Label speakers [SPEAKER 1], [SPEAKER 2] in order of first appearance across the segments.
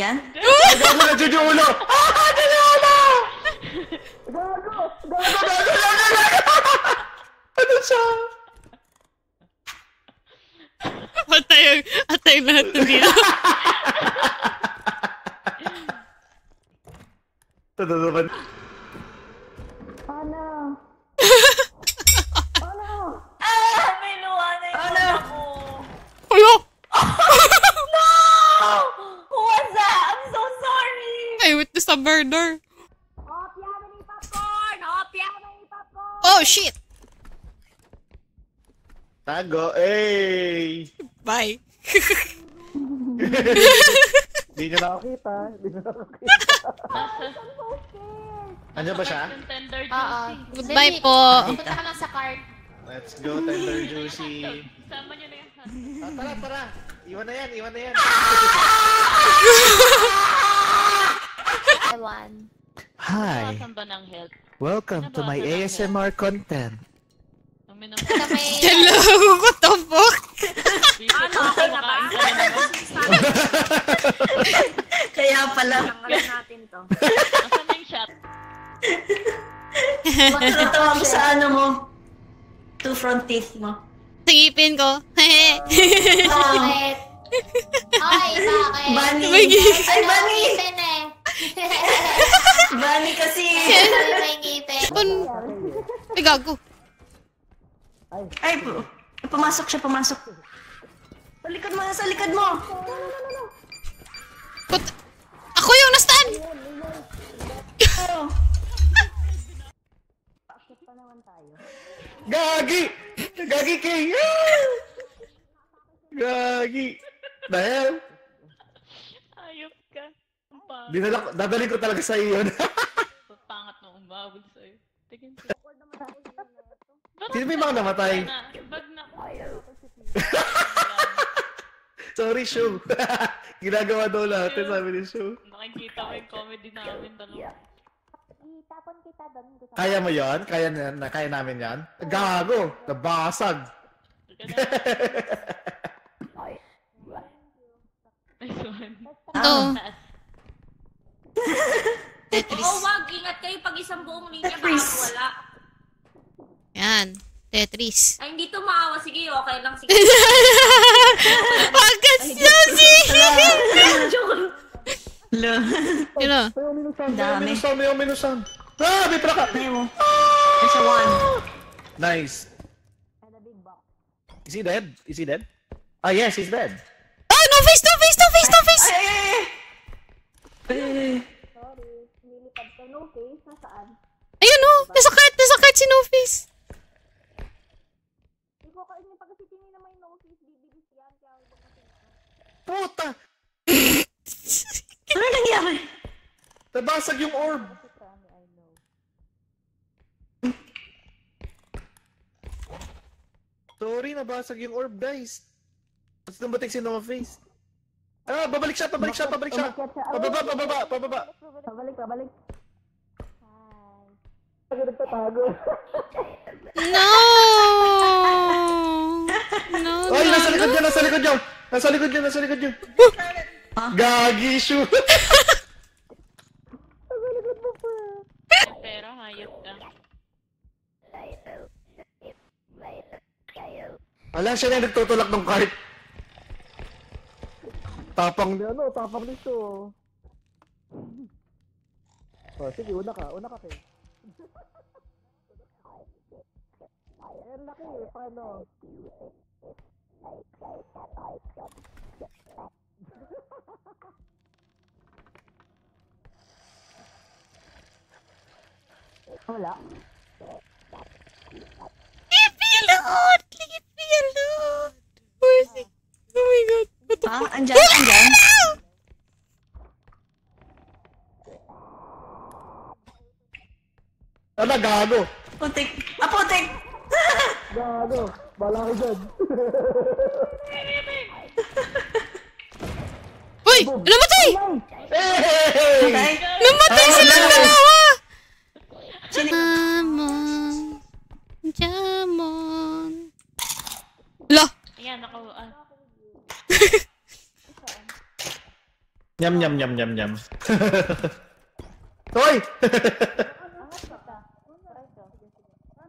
[SPEAKER 1] yan?
[SPEAKER 2] Gago na Jojo ulo! Ah! Jojo ulo! Gago! Ano siya?
[SPEAKER 3] Atay lahat na dito.
[SPEAKER 2] Totoo.
[SPEAKER 1] Ano?
[SPEAKER 4] May luha na yung ako.
[SPEAKER 3] Ulo!
[SPEAKER 4] No! Who was that? I'm so sorry!
[SPEAKER 3] I witnessed a murder.
[SPEAKER 4] Hopya na ni popcorn! Hopya na ni popcorn!
[SPEAKER 3] Oh, shit!
[SPEAKER 2] Tago, eh!
[SPEAKER 3] Bye.
[SPEAKER 2] Hindi nyo nakakita. Andiyan ba siya?
[SPEAKER 4] Tender
[SPEAKER 5] Oo.
[SPEAKER 4] juicy.
[SPEAKER 3] Goodbye
[SPEAKER 5] Baby,
[SPEAKER 3] po.
[SPEAKER 5] Punta ka lang sa cart.
[SPEAKER 2] Let's go, Tender Juicy.
[SPEAKER 4] Sama niyo na yan.
[SPEAKER 2] Tara. Iwan na yan.
[SPEAKER 5] Ewan.
[SPEAKER 2] Hi,
[SPEAKER 4] Saan ba ng health?
[SPEAKER 2] welcome to my ASMR content.
[SPEAKER 4] Kami naman.
[SPEAKER 5] Kami,
[SPEAKER 3] Hello, what the fuck?
[SPEAKER 4] Ano, okay na ba?
[SPEAKER 1] Kaya pala.
[SPEAKER 4] Tanggalin natin to. Nasaan na yung shot?
[SPEAKER 1] Matutuwa ko sa ano mo. Two front teeth mo.
[SPEAKER 3] Singipin ko.
[SPEAKER 5] bakit? Ay, bakit?
[SPEAKER 1] Bunny!
[SPEAKER 3] May ngipin.
[SPEAKER 1] Ay, Bunny!
[SPEAKER 5] Ngipin eh.
[SPEAKER 1] Bunny kasi!
[SPEAKER 5] May ngipin.
[SPEAKER 3] Ay, gago.
[SPEAKER 1] Ay, pumasok siya. Sa likod mo, nasa likod mo!
[SPEAKER 3] Ako yung na-stand!
[SPEAKER 2] Gagi! Gagi King! Gagi! Dahil,
[SPEAKER 4] Ayop ka. Ang
[SPEAKER 2] dadalhin ko talaga sa iyo.
[SPEAKER 4] pangat na umabog sa'yo. Tingin ko.
[SPEAKER 2] Sino may mga namatay?
[SPEAKER 4] Bag na.
[SPEAKER 2] Sorry, Shu. Ginagawa daw lahat, sabi ni Shu.
[SPEAKER 4] Nakikita ko yung comedy namin dalawa.
[SPEAKER 5] Itapon kita doon.
[SPEAKER 2] Kaya mo yan? Kaya namin yan? Gago! Nabasag!
[SPEAKER 4] Nice one.
[SPEAKER 3] Ito.
[SPEAKER 4] Oh, wag. Ingat kayo pag isang buong linya baka wala.
[SPEAKER 3] Yan. Tetris.
[SPEAKER 4] Ay, hindi to maawa. Sige, okay lang. Sige.
[SPEAKER 3] Wag ka siyasi! Yun o.
[SPEAKER 1] Dami.
[SPEAKER 2] Minusan. Ah, may plaka!
[SPEAKER 1] Ayaw mo. There's a one.
[SPEAKER 2] Nice. Is he dead? Ah, yes, he's dead.
[SPEAKER 3] Oh, no face!
[SPEAKER 1] Ay!
[SPEAKER 3] Ayun o. Nasa cart si No Face.
[SPEAKER 2] Puta!
[SPEAKER 1] Ano nangyari?
[SPEAKER 2] Nabasag yung orb! Sorry, nabasag yung orb, guys. Tapos nabatik si No Face. Ah, pabalik siya! Pababa!
[SPEAKER 1] Pabalik.
[SPEAKER 3] No! No,
[SPEAKER 2] Ay, nasa likod
[SPEAKER 3] no.
[SPEAKER 2] niya! Nasa likod niya! Gagi, Shu!
[SPEAKER 4] Pero hayop ka.
[SPEAKER 2] Wala siya na nagtutulak ng cart. Tapang nito. Oh, sige, una ka kayo. Laki, paano?
[SPEAKER 1] Wala.
[SPEAKER 3] Leave me alone! Where is he? Oh my god. What the fuck?
[SPEAKER 1] Andyan.
[SPEAKER 2] Ano, gago?
[SPEAKER 1] Putik.
[SPEAKER 2] Gago, bala ko dyan.
[SPEAKER 3] Uy! Namatay!
[SPEAKER 2] Hey!
[SPEAKER 3] Namatay silang dalawa! Jamon. La!
[SPEAKER 4] Ayan, ako.
[SPEAKER 2] Nyam, nyam, nyam, nyam, nyam. Hoy!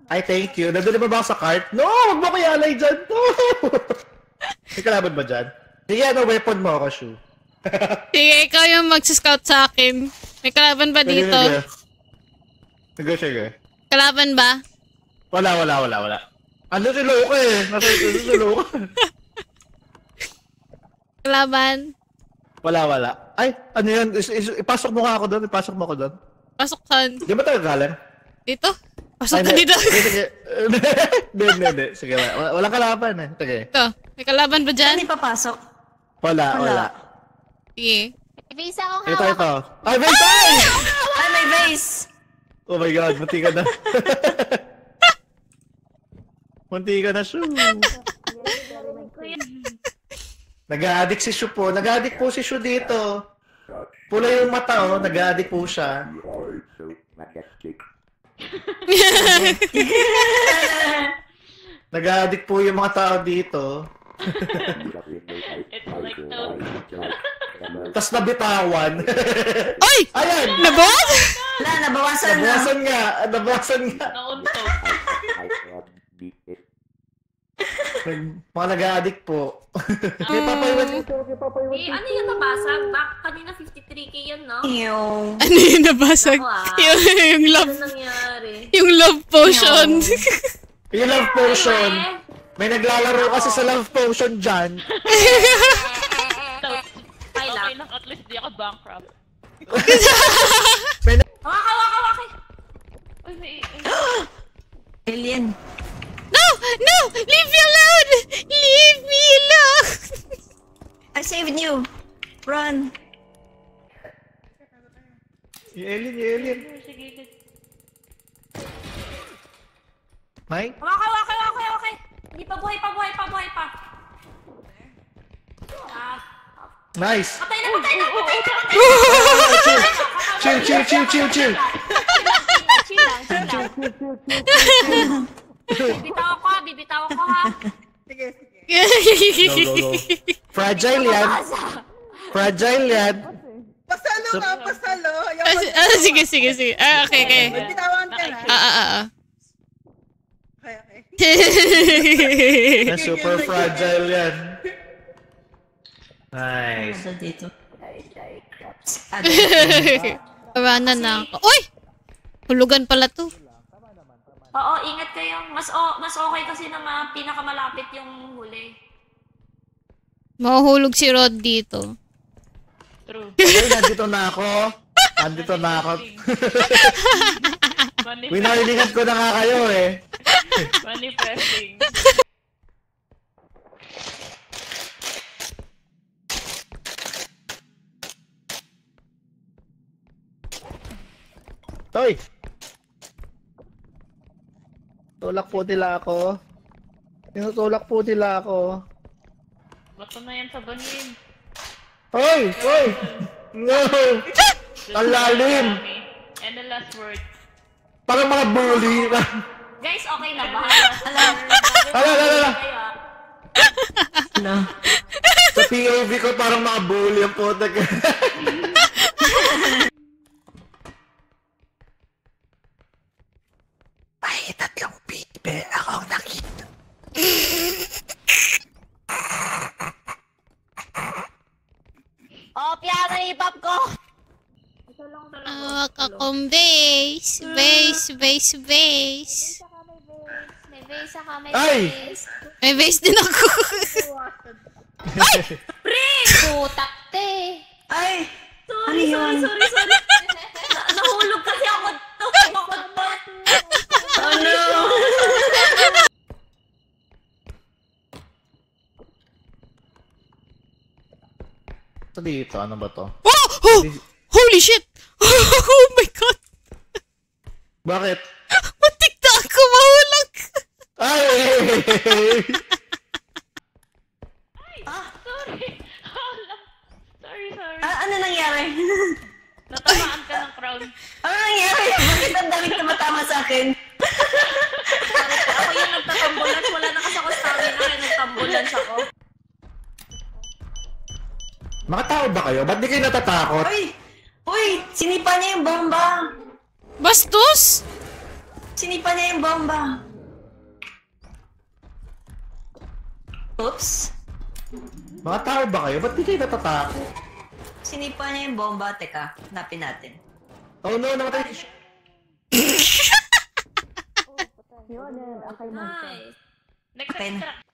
[SPEAKER 2] Ay, thank you. Nandun ba sa cart? No! Huwag mo ko ialay dyan. No! May kalaban ba dyan? Sige, ano, weapon mo ako, Shu.
[SPEAKER 3] Sige, ikaw yung mag-scout sa akin. May kalaban ba dito?
[SPEAKER 2] Sige.
[SPEAKER 3] Kalaban ba?
[SPEAKER 2] Wala. Ano si Loka eh? Nasa si Loka.
[SPEAKER 3] Kalaban?
[SPEAKER 2] Wala. Ay, ano yan? Ipasok mo nga ako doon. Ipasok mo ako doon.
[SPEAKER 3] Pasok saan?
[SPEAKER 2] Di ba tayo galing?
[SPEAKER 3] Dito? Pasok
[SPEAKER 2] Ay,
[SPEAKER 3] ka dito.
[SPEAKER 2] Sige. Hindi. Sige, walang kalaban eh. Sige.
[SPEAKER 3] Ito. May kalaban ba dyan?
[SPEAKER 1] Saan ipapasok?
[SPEAKER 2] Wala.
[SPEAKER 3] Sige.
[SPEAKER 5] Visa akong
[SPEAKER 2] Ito.
[SPEAKER 5] hawak.
[SPEAKER 2] Ay, Ventay!
[SPEAKER 1] Ay, may vase!
[SPEAKER 2] Oh my God, munti ka na. Munti ka na, Shu. Nag-a-addict si Shu po. Nag-a-addict po si Shu dito. Pula yung mata, oh. Nag-a-addict po siya. Nag-a-addict po yung mga tao dito.
[SPEAKER 4] It's like no.
[SPEAKER 2] Tapos nabitawan.
[SPEAKER 3] Oy!
[SPEAKER 2] Ayan!
[SPEAKER 3] Nabawas?
[SPEAKER 1] Wala, nabawasan na.
[SPEAKER 2] Nabawasan nga.
[SPEAKER 4] Nauntog.
[SPEAKER 2] Mga nag-a-addict po. May papaywan dito.
[SPEAKER 4] Eh, ano yung nabasag? Kanina 53k yun, no?
[SPEAKER 1] Yung...
[SPEAKER 3] Ano yung nabasag?
[SPEAKER 4] Ako, ah.
[SPEAKER 3] Yung love.
[SPEAKER 4] Ano nangyari?
[SPEAKER 3] Yung love potion.
[SPEAKER 2] Yung love potion. May naglalaro kasi sa love potion dyan.
[SPEAKER 4] Ay lang.
[SPEAKER 6] Okay lang, at least di ako bankrupt.
[SPEAKER 4] Waka.
[SPEAKER 6] Uy, may...
[SPEAKER 1] Alien.
[SPEAKER 3] No! Leave me alone! Leave me alone!
[SPEAKER 1] I saved you. Run.
[SPEAKER 2] Yung alien. Mike?
[SPEAKER 4] Waka. Hindi pa buhay pa. Ah,
[SPEAKER 2] Nice.
[SPEAKER 4] patay na.
[SPEAKER 2] Chill.
[SPEAKER 4] Chill lang. Bibitaw ko ha.
[SPEAKER 2] Go. Fragile yan.
[SPEAKER 7] Pasalo ka, pasalo.
[SPEAKER 3] Sige. Okay.
[SPEAKER 7] Bitawan ka na.
[SPEAKER 3] Okay.
[SPEAKER 2] Na super fragile yan. Nice.
[SPEAKER 1] Ano dito?
[SPEAKER 3] Paranan na ako. Uy! Hulugan pala to.
[SPEAKER 4] Oo, ingat kayo. Mas okay kasi na pinakamalapit yung huli.
[SPEAKER 3] Mahuhulog si Rod dito.
[SPEAKER 6] True.
[SPEAKER 2] Okay, nandito na ako. Winarningan ko na nga kayo eh.
[SPEAKER 6] Manifesting.
[SPEAKER 2] Toy! Tulak po nila ako. Tinutulak po nila ako.
[SPEAKER 6] Bato na yan sa bahin.
[SPEAKER 2] Hoy! No! Ang lalim!
[SPEAKER 6] And the last word.
[SPEAKER 2] Parang mga bully.
[SPEAKER 4] Guys, okay na ba?
[SPEAKER 2] Ala.
[SPEAKER 1] Ano?
[SPEAKER 2] Sa POV ko parang mga bully ang putak. Ay, tatlong pibe ako nakita.
[SPEAKER 5] Oh, piano hip-hop ko!
[SPEAKER 3] Hawak akong base.
[SPEAKER 5] May vase ka, may
[SPEAKER 2] Ay!
[SPEAKER 5] vase.
[SPEAKER 3] May base din ako.
[SPEAKER 5] Putak te.
[SPEAKER 1] Ay!
[SPEAKER 4] Sorry. Nahulog kasi ako.
[SPEAKER 1] Oh no!
[SPEAKER 2] Ito dito, ano ba to?
[SPEAKER 3] Oh! Holy shit! Oh my god!
[SPEAKER 2] Bakit?
[SPEAKER 3] Matik na ako mahulog!
[SPEAKER 2] Ay!
[SPEAKER 6] Sorry.
[SPEAKER 1] Ano nangyari?
[SPEAKER 6] Natamaan ka ng crown.
[SPEAKER 1] Ano nangyari? Bakit ang daming tumatama sa akin?
[SPEAKER 4] Ako yung nagtatambulans. Wala na kasi ako stamina kaya nagtambulans ako.
[SPEAKER 2] Mga tao ba kayo? Ba't di kayo natatakot?
[SPEAKER 1] Uy! Sinipa niya yung bomba!
[SPEAKER 3] Bastos!
[SPEAKER 1] Sinipa niya yung bomba! Oops!
[SPEAKER 2] Mga tao ba kayo? Ba't di kayo natatakot?
[SPEAKER 1] Sinipa niya yung bomba. Teka, hanapin natin.
[SPEAKER 2] Oh no, namatay siya.
[SPEAKER 4] Nice.
[SPEAKER 6] Next
[SPEAKER 1] Okay na.
[SPEAKER 6] extract.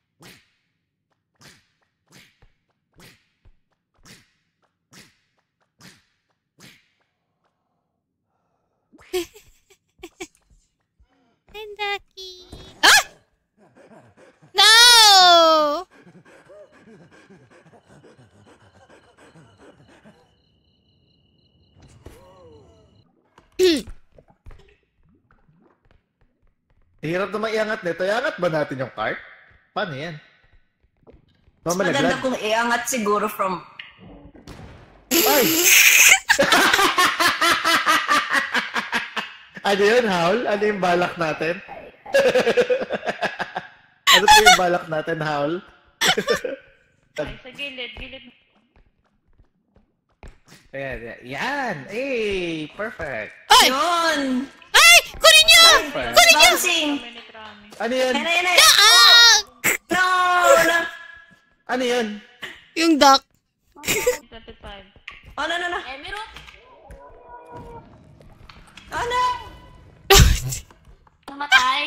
[SPEAKER 3] I'm lucky. Ah! No!
[SPEAKER 2] Hirap na maiangat nito. Iangat ba natin yung cart? Paano yan?
[SPEAKER 1] Mas maganda
[SPEAKER 2] Mamalaglag.
[SPEAKER 1] kung iangat siguro from...
[SPEAKER 2] Ay! Ano yun, Howl? Ano yung balak natin? Ano po yung balak natin, Howl?
[SPEAKER 6] Ay, sa gilid. Gilid.
[SPEAKER 2] Ayan, yan. Yan! Hey! Perfect!
[SPEAKER 3] Ay!
[SPEAKER 1] Yun!
[SPEAKER 3] Ay! Kunin niyo!
[SPEAKER 2] Perfect.
[SPEAKER 1] Bouncing!
[SPEAKER 6] Minute rami.
[SPEAKER 2] Ano yan?
[SPEAKER 1] Yan na, yan na!
[SPEAKER 3] Ah!
[SPEAKER 1] No! No!
[SPEAKER 2] Ano yan?
[SPEAKER 3] Yung duck.
[SPEAKER 6] 25.
[SPEAKER 1] Oh, no, no, no!
[SPEAKER 4] Emerald?
[SPEAKER 1] Oh, no!
[SPEAKER 4] Namatay?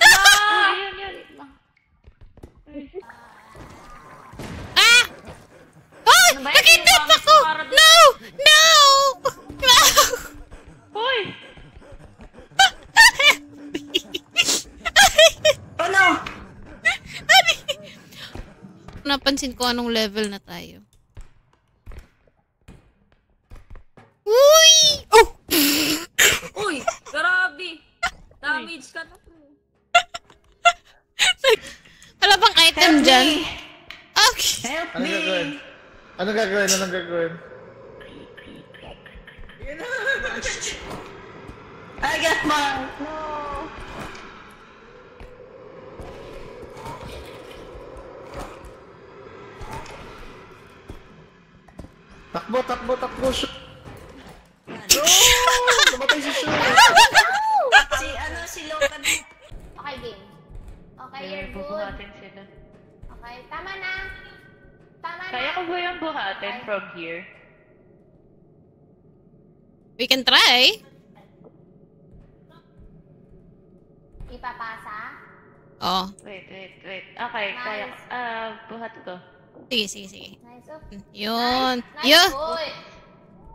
[SPEAKER 6] Oh, yun.
[SPEAKER 3] Ah! Ay!
[SPEAKER 4] Ano ba yan?
[SPEAKER 3] Nakitip
[SPEAKER 4] Yung
[SPEAKER 3] ako!
[SPEAKER 4] para doon?
[SPEAKER 3] No! No! No!
[SPEAKER 6] Hoy!
[SPEAKER 1] Oh, no!
[SPEAKER 3] Napansin ko anong level na tayo. Uy! Oh!
[SPEAKER 4] Uy! Grabe! Damage ka na.
[SPEAKER 3] Wala bang item
[SPEAKER 1] Help
[SPEAKER 3] dyan?
[SPEAKER 1] me!
[SPEAKER 3] Okay.
[SPEAKER 1] Help
[SPEAKER 2] Anong
[SPEAKER 1] me!
[SPEAKER 2] gagawin? Anong gagawin? Anong gagawin?
[SPEAKER 1] I got mine! No!
[SPEAKER 2] Takbo, takbo, takbo! Shoot! No! Namatay si Shoot!
[SPEAKER 1] Si Logan.
[SPEAKER 5] Okay, game. Okay,
[SPEAKER 6] Kaya
[SPEAKER 5] you're good.
[SPEAKER 6] bubuhatin sila.
[SPEAKER 5] Okay, tama na. Tama na.
[SPEAKER 6] Kaya ko ba yung buhatin from here?
[SPEAKER 3] We can try.
[SPEAKER 5] Ipapasa.
[SPEAKER 3] Oh.
[SPEAKER 6] Wait. Okay, kaya. Buhat ko.
[SPEAKER 3] Sige.
[SPEAKER 5] Nice. Oh.
[SPEAKER 3] Yun.
[SPEAKER 5] Nice.
[SPEAKER 3] Yo!
[SPEAKER 5] Good.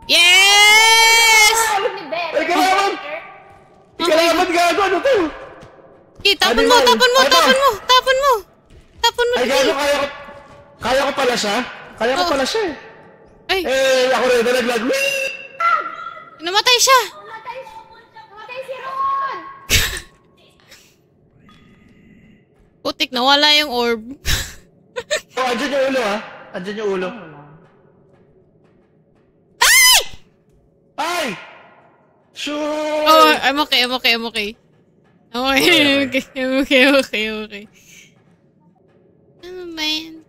[SPEAKER 3] Yes!
[SPEAKER 5] Ni Bebe.
[SPEAKER 2] Ay, kailangan! Ikalaban gago! Ano to?
[SPEAKER 3] Okay, tapon mo! Tapon mo!
[SPEAKER 2] Ay, gago, kaya ko pala siya? Kaya ko
[SPEAKER 3] Oo.
[SPEAKER 2] pala siya eh.
[SPEAKER 3] Ay,
[SPEAKER 2] Eh, ako rin, nalaglag. Whee!
[SPEAKER 3] namatay siya!
[SPEAKER 5] Namatay si Ron!
[SPEAKER 3] Putik, nawala yung orb.
[SPEAKER 2] Oh, andyan yung ulo ha. Andyan yung ulo. Ay! Shoot!
[SPEAKER 3] Oh, I'm okay. Okay. Ano ba yan?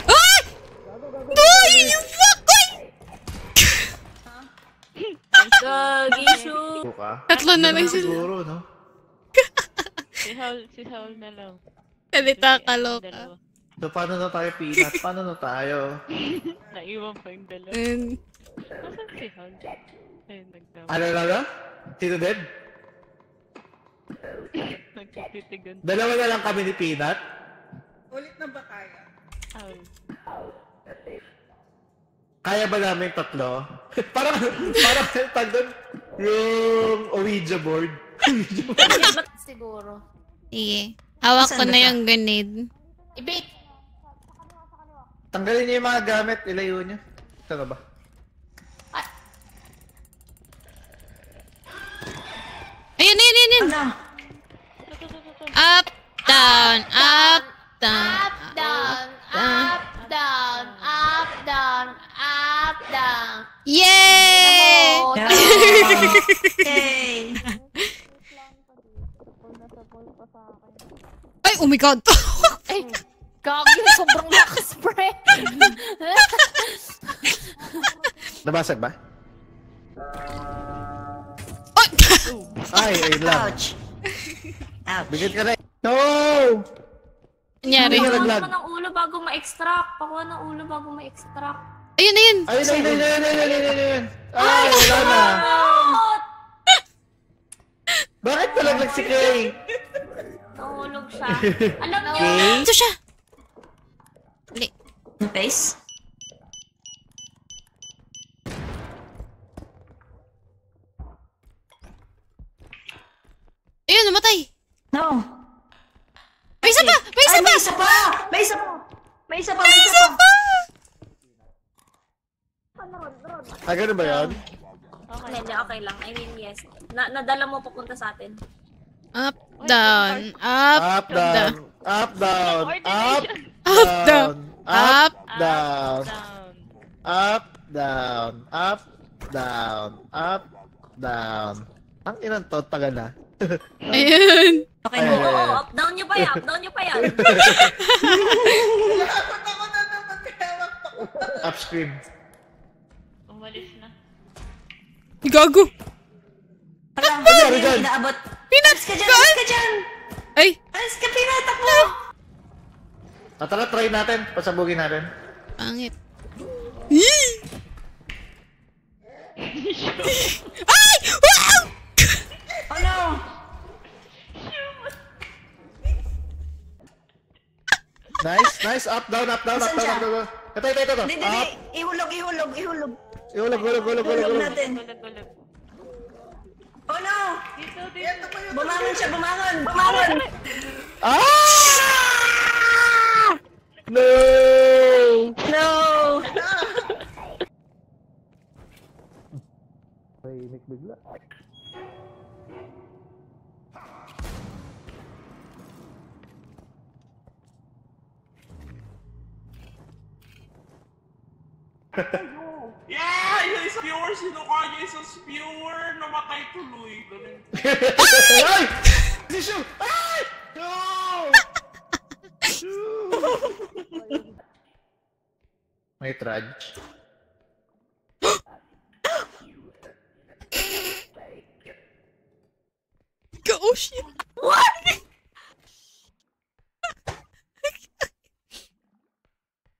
[SPEAKER 3] Ay! Boy! You fuck!
[SPEAKER 4] Gagi, shoot!
[SPEAKER 2] Ka?
[SPEAKER 3] Tatlo na lang sila.
[SPEAKER 2] Siguro, no?
[SPEAKER 6] Si Saul na lang.
[SPEAKER 3] Salita ka,
[SPEAKER 6] Dalawa.
[SPEAKER 3] loka.
[SPEAKER 2] So, paano na tayo, Peanut? Paano na tayo?
[SPEAKER 6] Naiwan pa yung dalawa.
[SPEAKER 3] And,
[SPEAKER 6] Nasaan si Saul? Ayun, nagtama.
[SPEAKER 2] Ano? Sino din?
[SPEAKER 6] Nagtititigan.
[SPEAKER 2] Dalawa na lang kami ni Peanut.
[SPEAKER 7] Ulit na ba kaya?
[SPEAKER 2] Kaya ba namin tatlo? parang tag doon, yung Ouija board.
[SPEAKER 5] Siguro.
[SPEAKER 3] sige. Hawak ko
[SPEAKER 1] Saan
[SPEAKER 3] na
[SPEAKER 1] ba
[SPEAKER 3] yung grenade.
[SPEAKER 5] Ibig.
[SPEAKER 2] Tanggalin niyo yung mga gamit, ilayo niyo. Ito na ba?
[SPEAKER 3] Ayun.
[SPEAKER 1] Ano?
[SPEAKER 3] Up, down, up, down.
[SPEAKER 5] Up, down, up, down, up, down, up, down.
[SPEAKER 3] Yay!
[SPEAKER 5] Oh,
[SPEAKER 1] Yay!
[SPEAKER 3] Ay, oh my god!
[SPEAKER 5] Ay, Gagi, sobrang lakas, pre.
[SPEAKER 2] Nabasag ba?
[SPEAKER 3] Oh!
[SPEAKER 2] Ay, ayun lang.
[SPEAKER 1] Ouch. Ouch.
[SPEAKER 2] Bigit ka na. No!
[SPEAKER 3] Nangyari.
[SPEAKER 2] Hindi ka
[SPEAKER 4] Pakuha
[SPEAKER 2] naglag.
[SPEAKER 4] naman ng ulo bago ma-extract. Pakuha ng ulo bago ma-extract.
[SPEAKER 3] Ayun na yun.
[SPEAKER 2] Ayun. Ay, wala na. Bakit palaglag si Kay?
[SPEAKER 4] Nahulog siya. Alam niyo,
[SPEAKER 2] Kay?
[SPEAKER 3] Ito siya. Dali.
[SPEAKER 1] Yung face?
[SPEAKER 3] Ayun, namatay.
[SPEAKER 1] No.
[SPEAKER 3] May isa pa! May isa
[SPEAKER 1] Ay,
[SPEAKER 3] pa!
[SPEAKER 1] may isa pa! May isa pa! May isa pa! May isa pa!
[SPEAKER 2] Ah, ganun ba yun?
[SPEAKER 4] hindi, okay lang. I mean, yes. Nadala mo papunta sa atin.
[SPEAKER 3] Up, down,
[SPEAKER 2] Up, down. Up, down. Up, down. Up, down. Up, down. Up, down. Up, down. Ang inang to, tagal na.
[SPEAKER 3] Ayun.
[SPEAKER 1] Okay
[SPEAKER 2] Ay,
[SPEAKER 1] na.
[SPEAKER 2] ay, ay.
[SPEAKER 4] Oo, up down nyo pa yan. Up down nyo pa yan.
[SPEAKER 7] Takot ako na naman kaya magpakuta.
[SPEAKER 2] Upstream.
[SPEAKER 6] Umalis na.
[SPEAKER 3] Gago.
[SPEAKER 1] Wala,
[SPEAKER 2] Ano,
[SPEAKER 1] hindi
[SPEAKER 2] Rizal?
[SPEAKER 1] inaabot.
[SPEAKER 3] Pinat!
[SPEAKER 1] Alis ka dyan! Alis ka dyan!
[SPEAKER 3] Ay!
[SPEAKER 1] Alis ka, pinatakbo!
[SPEAKER 2] Tara, try natin. Pasabugin natin.
[SPEAKER 3] Pangit. Yee! Ay! Wow!
[SPEAKER 1] Oh no!
[SPEAKER 2] Nice. Up, down, up, down, up,
[SPEAKER 1] Saan
[SPEAKER 2] down,
[SPEAKER 1] siya?
[SPEAKER 2] up, down. Ito.
[SPEAKER 1] Hindi.
[SPEAKER 2] Up.
[SPEAKER 1] Ihulog.
[SPEAKER 2] Ihulog.
[SPEAKER 1] Ihulog natin.
[SPEAKER 6] Gulag.
[SPEAKER 1] Oh no!
[SPEAKER 6] Dito.
[SPEAKER 1] Bumangon siya, bumangon!
[SPEAKER 2] Ah! No!
[SPEAKER 1] No!
[SPEAKER 2] Tahimik bigla.
[SPEAKER 8] Yeah! Yung isang viewer, sino kaya isang viewer, namatay tuloy. Ganun.
[SPEAKER 2] Ay! Si Shu! Ay! No! May trudge.
[SPEAKER 3] Oh shit!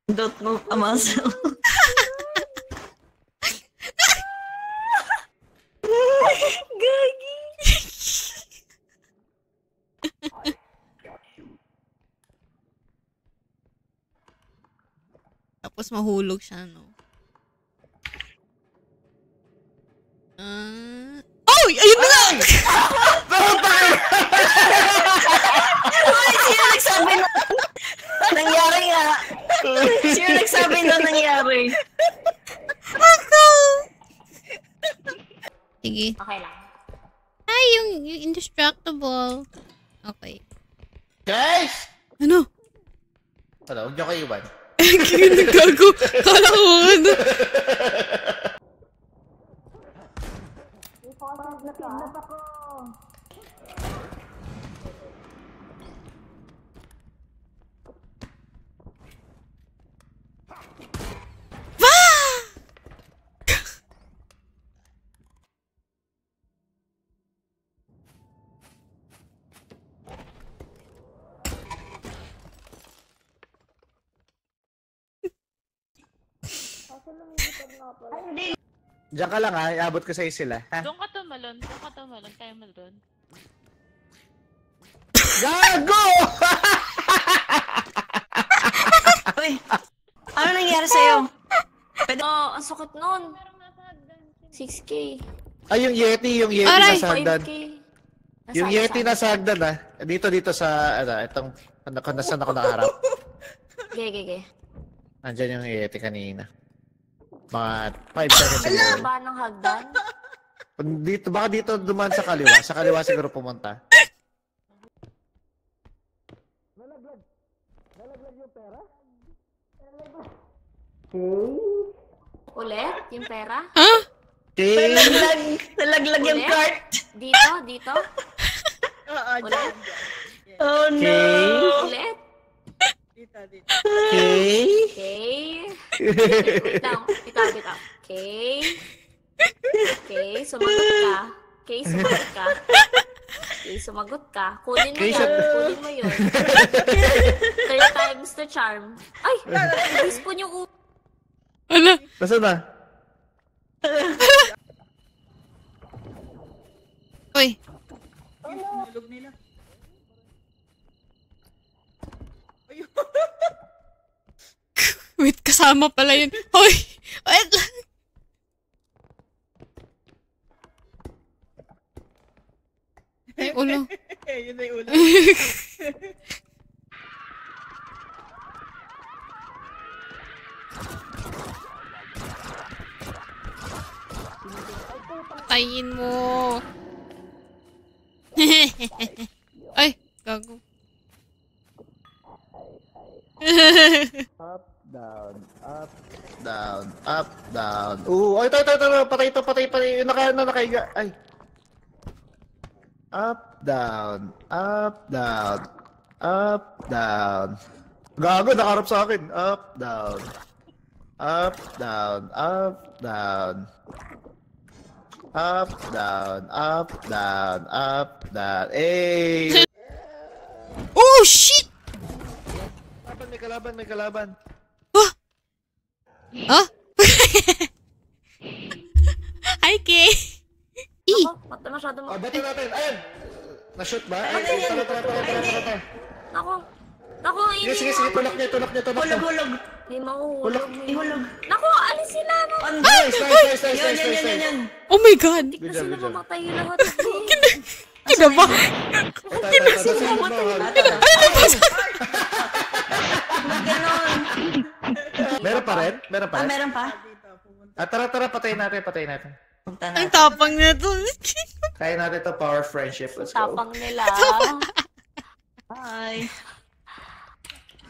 [SPEAKER 1] Don't move a muscle. Gagi!
[SPEAKER 3] Tapos mahulog siya, no? Oh! Ayun na nga!
[SPEAKER 1] Uy, sino nagsabi na? Nangyari nga. Sino nagsabi na nangyari?
[SPEAKER 3] Ako! Sige.
[SPEAKER 4] Okay lang.
[SPEAKER 3] Ay, yung indestructible. Okay.
[SPEAKER 2] Guys!
[SPEAKER 3] Ano?
[SPEAKER 2] Ano, huwag niyo kayo iwan.
[SPEAKER 3] Gago. Kala ko ano.
[SPEAKER 2] Diyan ka lang ha, iabot ko sa'yo sila. Ha?
[SPEAKER 6] Doon ka tumalon. Tayo mo doon.
[SPEAKER 2] Gago!
[SPEAKER 1] Uy, ano nangyari sa'yo?
[SPEAKER 4] Ang sakit nun. 6K.
[SPEAKER 2] Ay, yung Yeti
[SPEAKER 3] Aray!
[SPEAKER 2] nasa hagdan.
[SPEAKER 4] 5K.
[SPEAKER 2] Yung Yeti nasa hagdan ha. Dito sa, itong, nasaan ako nakaharap.
[SPEAKER 4] Gege.
[SPEAKER 2] Andyan yung Yeti kanina. Mga 5 seconds siguro.
[SPEAKER 4] Ba ng hagdan?
[SPEAKER 2] Dito, baka dito dumaan sa kaliwa. Sa kaliwa siguro pumunta.
[SPEAKER 4] Ulit? Yung pera?
[SPEAKER 3] Ha?
[SPEAKER 2] Okay.
[SPEAKER 1] Nalaglag yung
[SPEAKER 4] Ulit?
[SPEAKER 1] cart.
[SPEAKER 4] Dito?
[SPEAKER 7] Oo,
[SPEAKER 4] Ulit?
[SPEAKER 1] Oh no!
[SPEAKER 2] Okay.
[SPEAKER 4] Ulit?
[SPEAKER 2] Okay.
[SPEAKER 4] Okay. Wait lang. Bitaw. Okay. Okay, sumagot ka. Okay, sumagot ka. Okay, sumagot ka. Kunin mo
[SPEAKER 2] Okay,
[SPEAKER 4] yan. Kunin mo yun. 3 times the charm. Ay! Respawn yung
[SPEAKER 3] Ala.
[SPEAKER 2] Nasaan na?
[SPEAKER 3] Uy. Wait, kasama pala yun. Hoy! Wait lang. Ay, ulo.
[SPEAKER 7] Yun na yung ulo.
[SPEAKER 3] Tayin mo. Ay, gago.
[SPEAKER 2] Up, down, up, down, up, down. Ay, ito. Patay. Nakahiga. Ay. Up, down, up, down, up, down. Gago, nakaharap sa akin. Up, down. Up, down, up, down. Up, down, up, down, up, down. Hey!
[SPEAKER 3] Oh, shit!
[SPEAKER 2] May kalaban.
[SPEAKER 3] Huh? Hi, Kay.
[SPEAKER 4] Mata masyado mo.
[SPEAKER 2] Bato natin. Ayan! Na-shoot ba? Tara.
[SPEAKER 4] Naku,
[SPEAKER 2] Sige. Tulak niya.
[SPEAKER 1] Hulog.
[SPEAKER 4] Hindi mahuhulog.
[SPEAKER 1] Ihulog.
[SPEAKER 4] Naku, alis sila.
[SPEAKER 2] Nice.
[SPEAKER 1] Yan.
[SPEAKER 3] Oh my God.
[SPEAKER 4] Hindi na sila mamatay yung lahat.
[SPEAKER 3] Kinaba.
[SPEAKER 1] Ganon.
[SPEAKER 2] Meron pa rin?
[SPEAKER 1] Meron pa?
[SPEAKER 2] Tara, patayin natin.
[SPEAKER 1] Punta
[SPEAKER 3] Ang
[SPEAKER 1] na.
[SPEAKER 3] tapang na to.
[SPEAKER 2] Kaya natin to power friendship. Let's go.
[SPEAKER 4] Tapang nila.
[SPEAKER 1] Hi.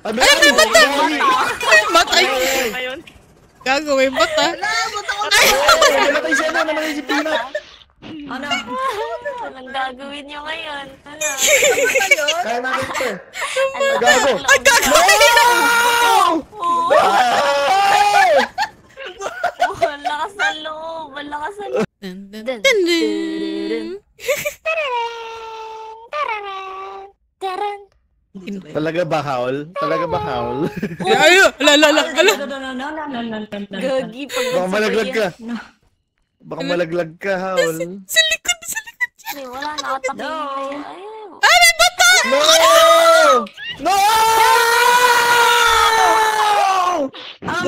[SPEAKER 2] Ay, may bata!
[SPEAKER 3] Matay. Gago, may bata.
[SPEAKER 2] Namatay si Peanut.
[SPEAKER 1] Ano?
[SPEAKER 4] Anong gagawin nyo ngayon? Ano?
[SPEAKER 2] Kaya natin to.
[SPEAKER 4] Gago. Ang lakas na loob.
[SPEAKER 3] Dun, dun, dun, dun.
[SPEAKER 2] Talaga ba, Haul?
[SPEAKER 3] Ay, ala.
[SPEAKER 4] Gagi.
[SPEAKER 2] Baka malaglag ka, Haul.
[SPEAKER 3] Sa likod siya.
[SPEAKER 4] Ay, wala. Nakatakay. Ay,
[SPEAKER 3] Ah, may bata!
[SPEAKER 2] No!
[SPEAKER 1] Ang